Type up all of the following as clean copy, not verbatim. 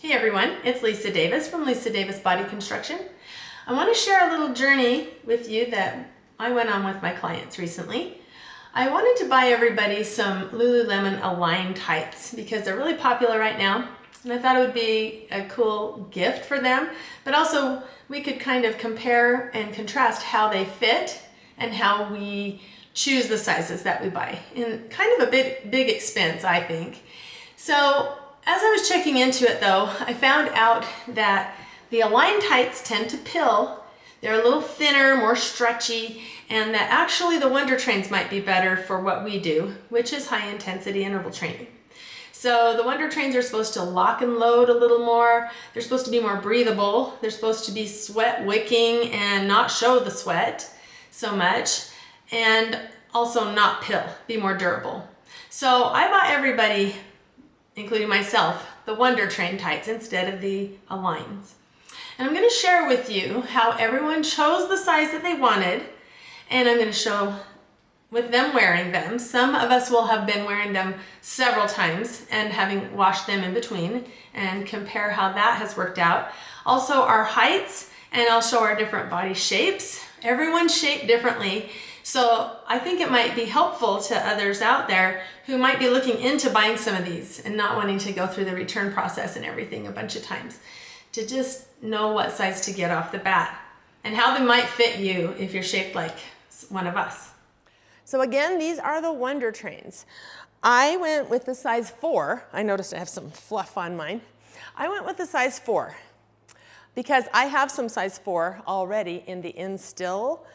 Hey everyone, it's Lisa Davis from Lisa Davis Body Construction. I want to share a little journey with you that I went on with my clients recently. I wanted to buy everybody some Lululemon Align tights because they're really popular right now, and I thought it would be a cool gift for them, but also we could kind of compare and contrast how they fit and how we choose the sizes that we buy, in kind of a big expense, I think. So as I was checking into it though, I found out that the Align tights tend to pill. They're a little thinner, more stretchy, and that actually the WunderTrains might be better for what we do, which is high intensity interval training. So the WunderTrains are supposed to lock and load a little more. They're supposed to be more breathable. They're supposed to be sweat wicking and not show the sweat so much, and also not pill, be more durable. So I bought everybody, including myself, the WunderTrain tights instead of the Aligns. And I'm going to share with you how everyone chose the size that they wanted, and I'm going to show with them wearing them. Some of us will have been wearing them several times and having washed them in between, and compare how that has worked out. Also our heights, and I'll show our different body shapes. Everyone's shaped differently. So I think it might be helpful to others out there who might be looking into buying some of these and not wanting to go through the return process and everything a bunch of times, to just know what size to get off the bat and how they might fit you if you're shaped like one of us. So again, these are the WunderTrains. I went with the size 4. I noticed I have some fluff on mine. I went with the size 4 because I have some size 4 already in the Instill.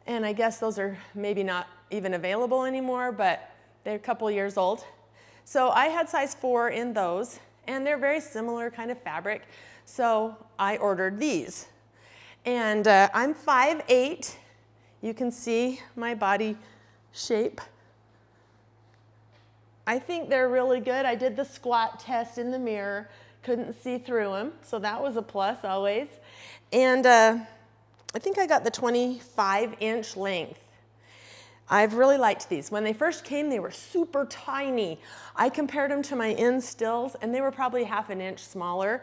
And I guess those are maybe not even available anymore, but they're a couple years old. So I had size 4 in those, and they're very similar kind of fabric. So I ordered these. And I'm 5'8". You can see my body shape. I think they're really good. I did the squat test in the mirror, couldn't see through them, so that was a plus always. And I think I got the 25-inch length. I've really liked these. When they first came, they were super tiny. I compared them to my Instills, and they were probably half an inch smaller.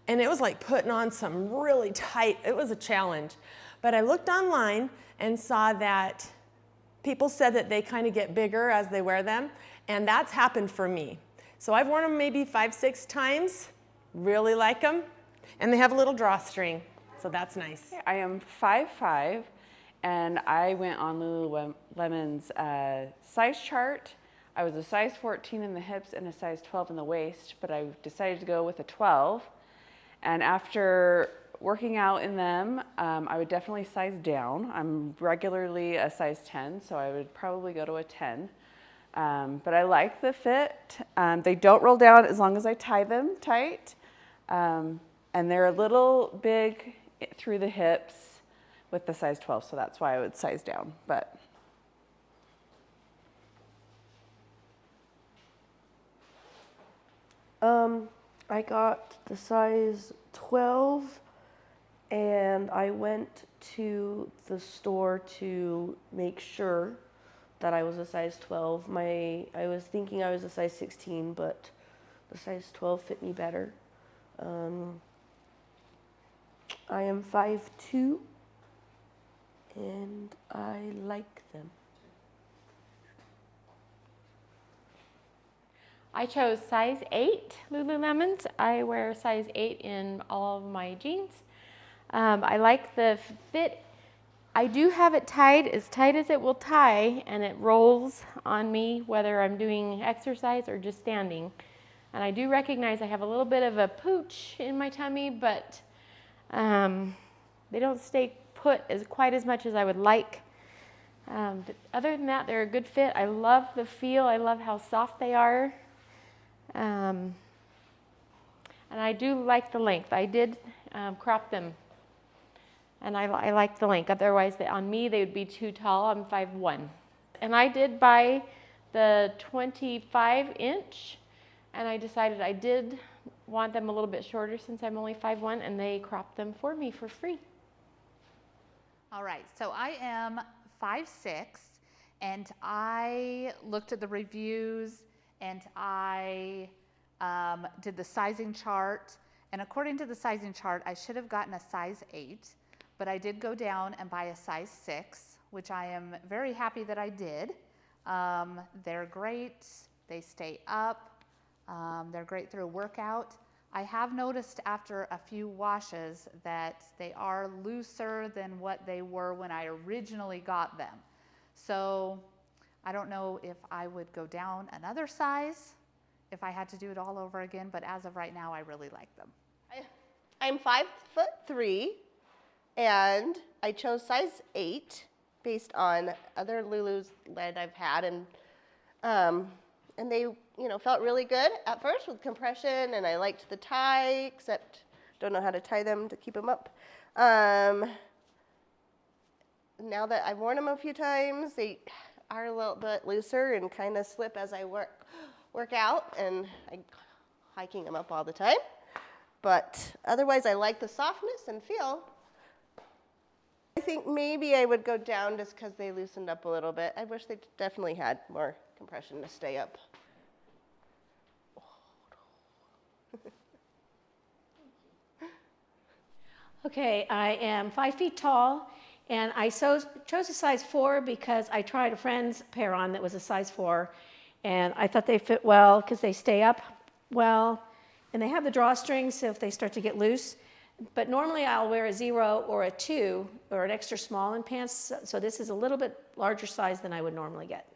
And it was like putting on some really tight, it was a challenge. But I looked online and saw that people said that they kind of get bigger as they wear them, and that's happened for me. So I've worn them maybe 5-6 times, really like them, and they have a little drawstring. So that's nice. I am 5'5", and I went on Lululemon's size chart. I was a size 14 in the hips and a size 12 in the waist, but I decided to go with a 12. And after working out in them, I would definitely size down. I'm regularly a size 10, so I would probably go to a 10. But I like the fit. They don't roll down as long as I tie them tight. And they're a little big through the hips with the size 12, so that's why I would size down. But I got the size 12, and I went to the store to make sure that I was a size 12. I was thinking I was a size 16, but the size 12 fit me better. I am 5'2", and I like them. I chose size 8 Lululemons. I wear size 8 in all of my jeans. I like the fit. I do have it tied as it will tie, and it rolls on me whether I'm doing exercise or just standing. And I do recognize I have a little bit of a pooch in my tummy, but they don't stay put quite as much as I would like. But other than that, they're a good fit. I love the feel. I love how soft they are. And I do like the length. I did crop them, and I like the length. Otherwise, on me, they would be too tall. I'm 5'1". And I did buy the 25-inch, and I decided I did want them a little bit shorter since I'm only 5'1", and they cropped them for me for free. All right, so I am 5'6", and I looked at the reviews, and I did the sizing chart, And according to the sizing chart, I should have gotten a size 8, but I did go down and buy a size 6, which I am very happy that I did. They're great. They stay up. They're great through a workout. I have noticed after a few washes that they are looser than what they were when I originally got them. So I don't know if I would go down another size if I had to do it all over again, but as of right now, I really like them. I'm 5'3", and I chose size 8 based on other Lulus that I've had, and they, felt really good at first with compression, and I liked the tie, except don't know how to tie them to keep them up. Now that I've worn them a few times, they are a little bit looser and kind of slip as I work out, and I'm hiking them up all the time. But otherwise, I like the softness and feel. I think maybe I would go down just because they loosened up a little bit. I wish they definitely had more compression to stay up. Okay, I am 5 feet tall, and I chose a size 4 because I tried a friend's pair on that was a size 4, and I thought they fit well because they stay up well, and they have the drawstrings so if they start to get loose. But normally I'll wear a 0 or a 2 or an extra small in pants, so this is a little bit larger size than I would normally get.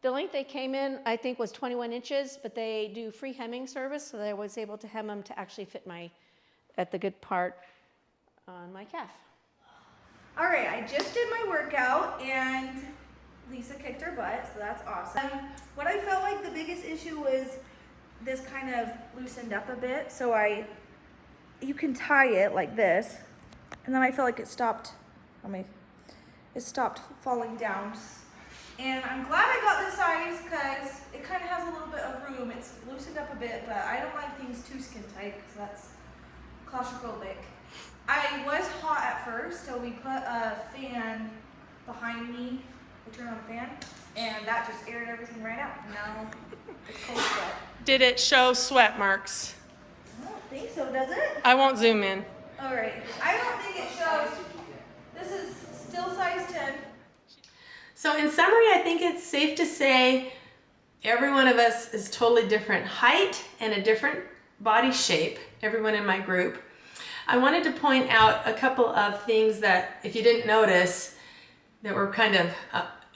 The length they came in, I think, was 21 inches, but they do free hemming service, so I was able to hem them to actually fit at the good part on my calf. All right, I just did my workout and Lisa kicked her butt, so that's awesome. What I felt like the biggest issue was this kind of loosened up a bit, so you can tie it like this, and then I felt like it stopped falling down. And I'm glad I got this size because it kind of has a little bit of room. It's loosened up a bit, but I don't like things too skin tight because that's claustrophobic. I was hot at first, so we put a fan behind me. We turned on the fan, and that just aired everything right out. Now it's cold sweat. Did it show sweat marks? I don't think so, does it? I won't zoom in. All right. I don't think it shows. This is still size 10. So in summary, I think it's safe to say every one of us is totally different height and a different body shape, everyone in my group. I wanted to point out a couple of things that, if you didn't notice, that were kind of,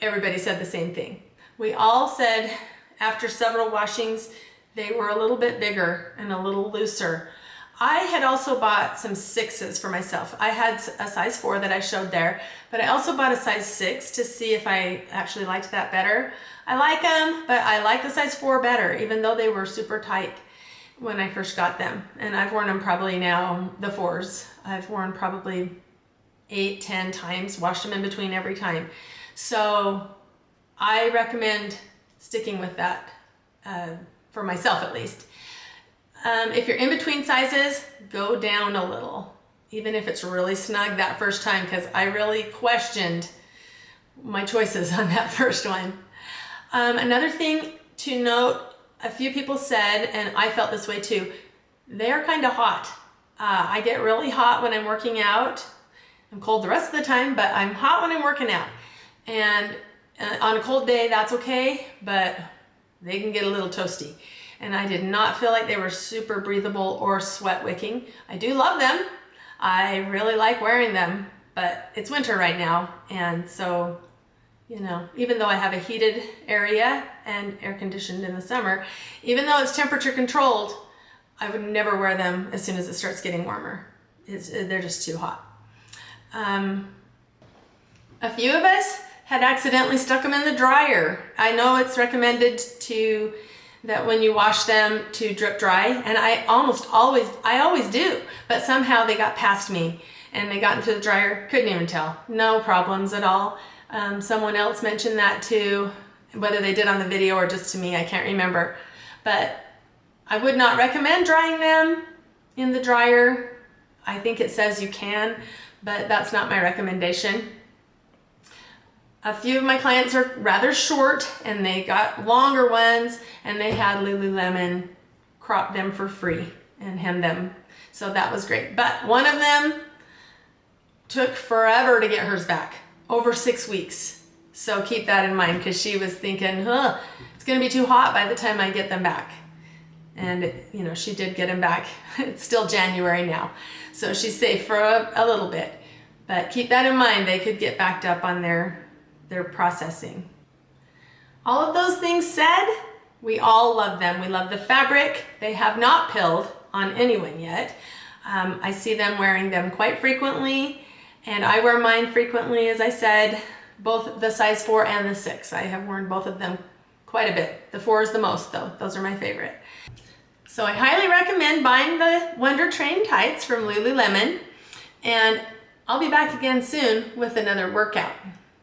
everybody said the same thing. We all said after several washings, they were a little bit bigger and a little looser. I had also bought some 6s for myself. I had a size 4 that I showed there, but I also bought a size 6 to see if I actually liked that better. I like them, but I like the size 4 better, even though they were super tight when I first got them. And I've worn them probably now, the 4s, I've worn probably 8, 10 times, washed them in between every time. So I recommend sticking with that, for myself at least. If you're in between sizes, go down a little, even if it's really snug that first time, because I really questioned my choices on that first one. Another thing to note, a few people said, and I felt this way too, they're kind of hot. I get really hot when I'm working out. I'm cold the rest of the time, but I'm hot when I'm working out. And on a cold day, that's okay, but they can get a little toasty. And I did not feel like they were super breathable or sweat wicking. I do love them. I really like wearing them, but it's winter right now. And so, even though I have a heated area and air conditioned in the summer, even though it's temperature controlled, I would never wear them as soon as it starts getting warmer. They're just too hot. A few of us had accidentally stuck them in the dryer. I know it's recommended that when you wash them to drip dry, and I always do, but somehow they got past me and they got into the dryer, couldn't even tell. No problems at all. Someone else mentioned that too, whether they did on the video or just to me, I can't remember. But I would not recommend drying them in the dryer. I think it says you can, but that's not my recommendation. A few of my clients are rather short and they got longer ones, and they had Lululemon crop them for free. and hem them. So that was great. But one of them took forever to get hers back, over 6 weeks. So keep that in mind, because she was thinking, it's gonna be too hot by the time I get them back. And you know, she did get them back. It's still January now. So she's safe for a little bit. But keep that in mind, they could get backed up on their processing. All of those things said, we all love them. We love the fabric. They have not pilled on anyone yet. I see them wearing them quite frequently, and I wear mine frequently, as I said, both the size 4 and the 6. I have worn both of them quite a bit. The 4 is the most though. Those are my favorite. So I highly recommend buying the WunderTrain tights from Lululemon, and I'll be back again soon with another workout.